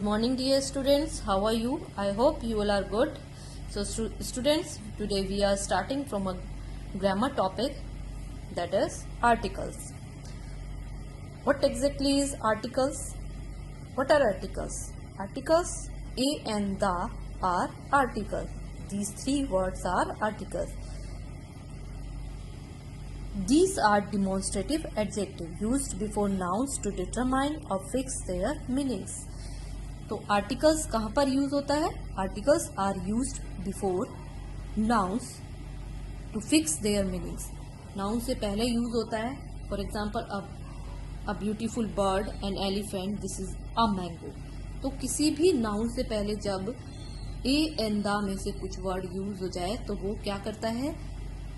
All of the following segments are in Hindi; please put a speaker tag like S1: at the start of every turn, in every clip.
S1: morning dear students, how are you? I hope you all are good. So students, today we are starting from a grammar topic, that is articles. What exactly is articles? What are articles? Articles, a and the are articles. These three words are articles. These are demonstrative adjectives used before nouns to determine or fix their meanings. तो आर्टिकल्स कहाँ पर यूज होता है? Articles are used before nouns to fix their meanings. Noun से पहले यूज होता है. For example a beautiful bird, an elephant, this is a mango. तो किसी भी नाउन से पहले जब ए एंड द में से कुछ वर्ड यूज हो जाए तो वो क्या करता है?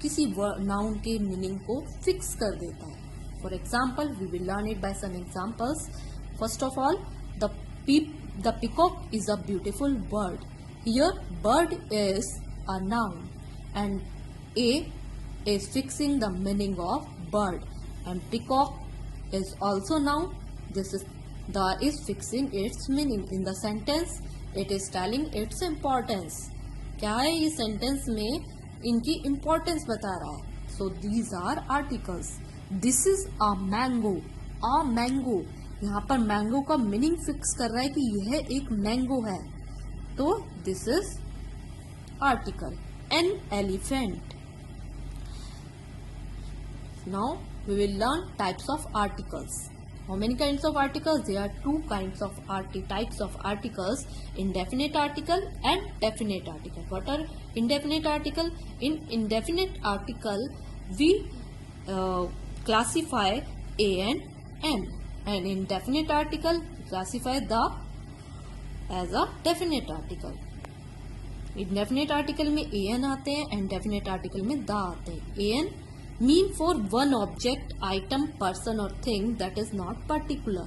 S1: किसी नाउन के मीनिंग को फिक्स कर देता है. For example we will learn it by some examples. First of all, the peacock is a beautiful bird. Here bird is a noun and a is fixing the meaning of bird, and peacock is also noun. This is the is fixing its meaning. In the sentence it is telling its importance. क्या है ये सेंटेंस में? इनकी इम्पोर्टेंस बता रहा है. So these are articles. This is a mango. A mango, यहाँ पर मैंगो का मीनिंग फिक्स कर रहा है कि यह एक मैंगो है. तो this is article. An elephant. Now we will learn types of articles. How many kinds of articles? There are two kinds of types of articles, indefinite article and definite article. What are indefinite article? In indefinite article we classify a and m. And in definite article classify the as a definite article. Indefinite article में an आते हैं and definite article में the आते हैं. An mean for one object, item, person or thing that is not particular.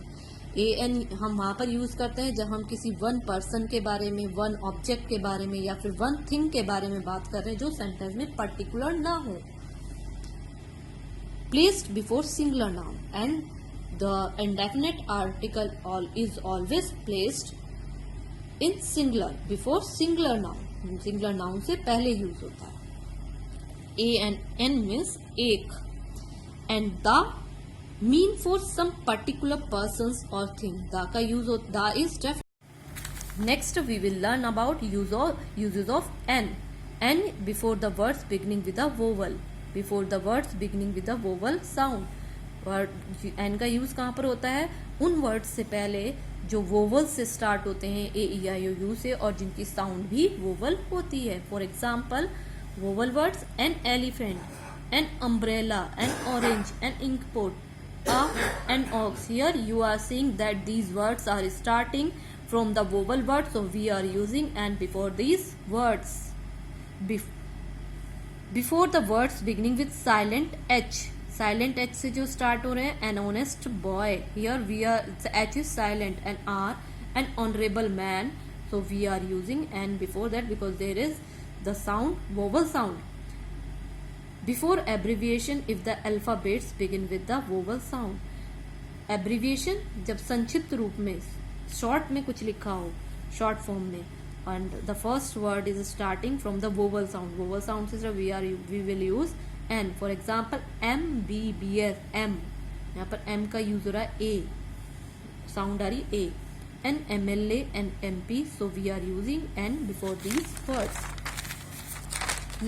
S1: an हम वहाँ पर यूज करते हैं जब हम किसी वन पर्सन के बारे में, वन ऑब्जेक्ट के बारे में या फिर वन थिंग के बारे में बात कर रहे हैं जो सेंटेंस में पर्टिकुलर ना हो. Placed before singular noun, and the indefinite article is always placed in singular before singular noun. Singular noun से पहले यूज होता है. A and N means एक, and the mean for some particular persons or thing. the का यूज होता, the is definite. Next we will learn about uses of N. N before the words beginning with a vowel. Before the words beginning with a vowel sound. Word an का यूज कहाँ पर होता है? उन वर्ड से पहले जो वोवल से स्टार्ट होते हैं, ए ई आई ओ यू से, और जिनकी साउंड भी वोवल होती है. For example vowel words: an elephant, an umbrella, an orange, an ink pot, an ox. Here you are seeing that these words are starting from the vowel word, so we are using an before these words. Before the words beginning with silent H. Silent H से जो स्टार्ट हो रहे हैं: an honest boy. Here we are H is silent. An hour, an honourable man. So we are using an before that because there is the sound, vowel sound. Before abbreviation if the alphabets begin with the vowel sound. Abbreviation जब संक्षिप्त रूप में, शॉर्ट में कुछ लिखा हो, शॉर्ट फॉर्म में, and the first word is starting from the vowel sound. Vowel sound से we will use N. For example M B B S M. यहाँ पर M का यूज हो रहा है. A साउंड आ रही A. N M L A and M P. So we are using N before these words.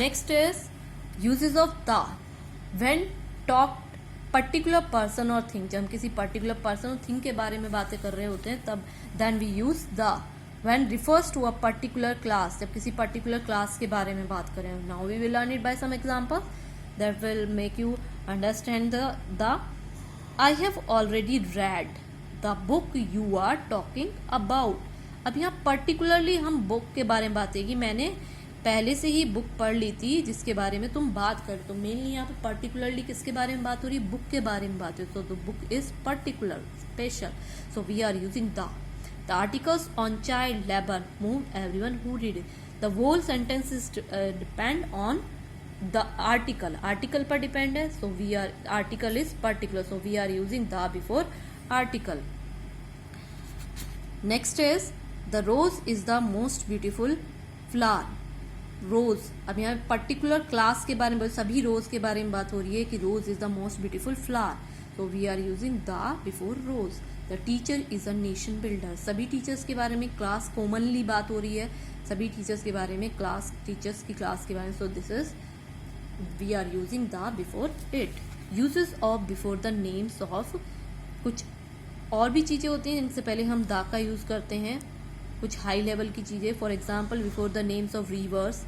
S1: Next is uses of the. When talked particular person or thing, जब हम किसी particular person or thing के बारे में बातें कर रहे होते हैं तब then we use the. When refers to a particular class, जब किसी particular class के बारे में बात करें. Now we will learn it by some examples that will make you understand the I have already read the book you are talking about. अब यहाँ particularly हम book के बारे में बात है कि मैंने पहले से ही बुक पढ़ ली थी जिसके बारे में तुम बात कर. तो मेनली यहाँ पर particularly किसके बारे में बात हो रही है? बुक के बारे में बात हो. So the book is particular, special. So we are using the. The articles on child labor move everyone who read it. The whole sentence is depend on the article. Article पर depend है. So we are, article is particular. So we are using the before article. Next is the rose is the most beautiful flower. Rose, अब यहाँ पर्टिकुलर क्लास के बारे में, सभी रोज के बारे में बात हो रही है कि rose is the most beautiful flower. तो we are using the before rose. The teacher is a nation builder. सभी टीचर्स के बारे में क्लास कॉमनली बात हो रही है, सभी टीचर्स के बारे में, क्लास टीचर्स की क्लास के बारे में. So this is we are using the before it. Uses of before the names of. कुछ और भी चीजें होती हैं जिनसे पहले हम द का यूज करते हैं, कुछ हाई लेवल की चीजें. For example before the names of rivers.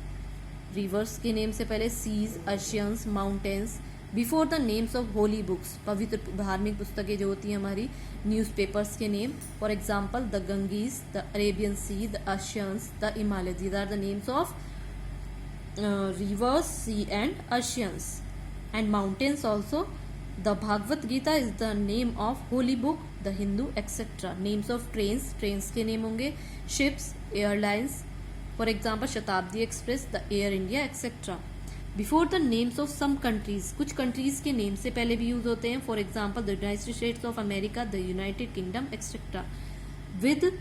S1: Rivers के नेम से पहले seas, oceans, mountains. Before the names of holy books. पवित्र धार्मिक पुस्तकें जो होती हैं हमारी, न्यूज़पेपर्स के name. For example the Ganges, the Arabian Sea, the oceans, the Himalaya. These are the names of rivers, sea and oceans. And mountains also. The Bhagavad Gita is the name of holy book, the Hindu, etc. Names of trains, trains के नेम होंगे. Ships, airlines. For example Shatabdi Express, the Air India, etc. Before the names of some countries. कुछ countries के नेम से पहले भी यूज होते हैं. For example the United States of America, the United Kingdom, etc. With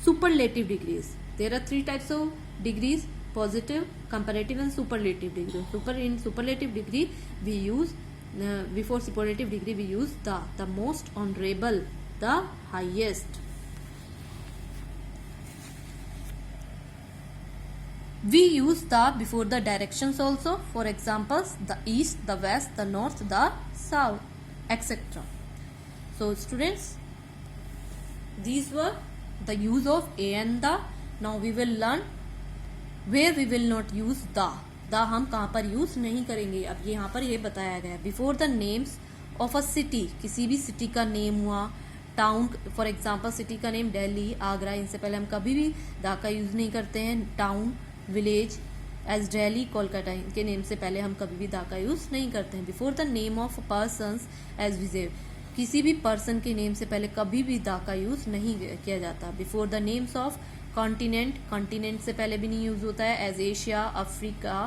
S1: superlative degrees. There are 3 types of degrees: positive, comparative and superlative degree. In superlative degree we use before superlative degree we use the most honorable, the highest. We use the before the directions also. For examples the east, the west, the north, the south, etc. So students, these were the use of a and the. Now we will learn where we will not use the. हम कहाँ पर यूज नहीं करेंगे. अब यहाँ पर ये बताया गया है. Before the names of a city. किसी भी सिटी का नेम हुआ, टाउन. फॉर एग्जाम्पल सिटी का नेम दिल्ली, आगरा, इनसे पहले हम कभी भी द का यूज नहीं करते हैं. Town, village as Delhi, Kolkata, इनके नेम से पहले हम कभी भी द का यूज नहीं करते हैं. Before the name of persons as Vijay. किसी भी पर्सन के नेम से पहले कभी भी द का यूज नहीं किया जाता. Before the names of continent. Continent से पहले भी नहीं यूज होता है, as Asia, Africa,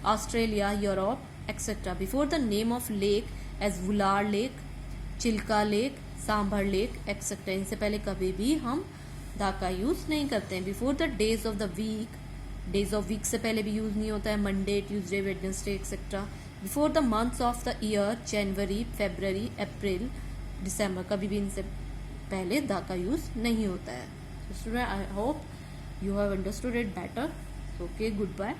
S1: Australia, Europe, etcetera. Before the name of lake as Wular lake, Chilka lake, Sambhar lake, etcetera. इनसे पहले कभी भी हम द का यूज नहीं करते हैं. Before the days of the week. Days of week से पहले भी यूज नहीं होता है, Monday, Tuesday, Wednesday, etcetera. Before the months of the year, January, February, April, December, कभी भी इनसे पहले द का यूज नहीं होता है. So student, I hope you have understood it better. Okay, goodbye.